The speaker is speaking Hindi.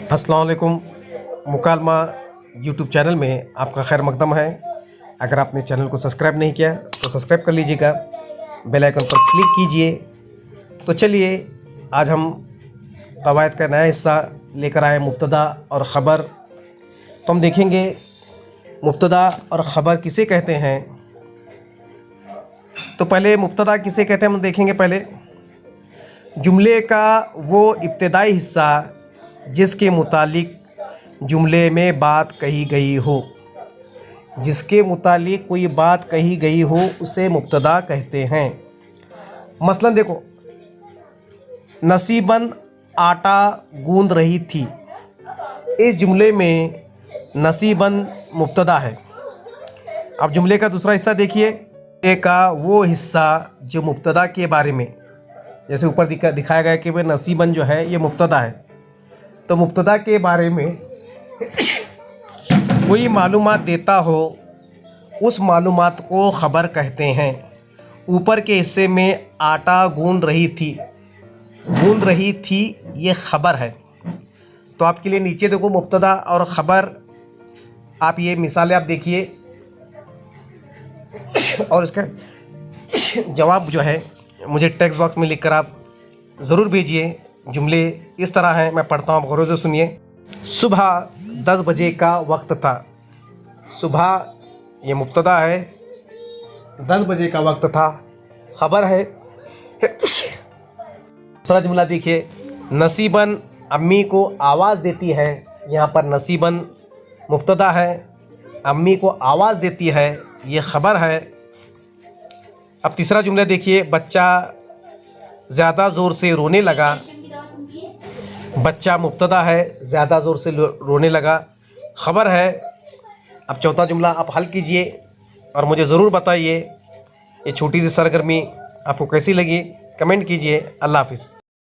अस्सलाम वालेकुम। मुकालमा यूट्यूब चैनल में आपका खैर मकदम है। अगर आपने चैनल को सब्सक्राइब नहीं किया तो सब्सक्राइब कर लीजिएगा, बेल आइकन पर क्लिक कीजिए। तो चलिए आज हम कवायद का नया हिस्सा लेकर आए, मुब्तदा और ख़बर। तो हम देखेंगे मुब्तदा और ख़बर किसे कहते हैं। तो पहले मुब्तदा किसे कहते हैं हम देखेंगे। पहले जुमले का वो इब्तदाई हिस्सा जिसके मुतालिक जुमले में बात कही गई हो। जिसके मुतालिक कोई बात कही गई हो उसे मुब्तदा कहते हैं। मसलन देखो, नसीबन आटा गूंद रही थी। इस जुमले में नसीबन मुब्तदा है। अब जुमले का दूसरा हिस्सा देखिए, जुमले का वो हिस्सा जो मुब्तदा के बारे में, जैसे ऊपर दिखाया गया कि वह नसीबन जो है ये मुब्तदा है। तो मुब्तदा के बारे में कोई मालूमात देता हो उस मालूमात को ख़बर कहते हैं। ऊपर के हिस्से में आटा गूंद रही थी ये ख़बर है। तो आपके लिए नीचे देखो मुब्तदा और ख़बर, आप ये मिसालें आप देखिए और इसका जवाब जो है मुझे टेक्स्ट बॉक्स में लिखकर आप ज़रूर भेजिए। जुमले इस तरह हैं, मैं पढ़ता हूँ, आप गौर से सुनिए। सुबह 10 बजे का वक्त था। सुबह ये मुब्तदा है, 10 बजे का वक्त था ख़बर है। दूसरा जुमला देखिए, नसीबन अम्मी को आवाज़ देती है। यहाँ पर नसीबन मुब्तदा है, अम्मी को आवाज़ देती है ये ख़बर है। अब तीसरा जुमला देखिए, बच्चा ज़्यादा ज़ोर से रोने लगा। बच्चा मुब्तदा है, ज़्यादा ज़ोर से रोने लगा ख़बर है। अब चौथा जुमला आप हल कीजिए और मुझे ज़रूर बताइए ये छोटी सी सरगर्मी आपको कैसी लगी, कमेंट कीजिए। अल्लाह हाफ़िज़।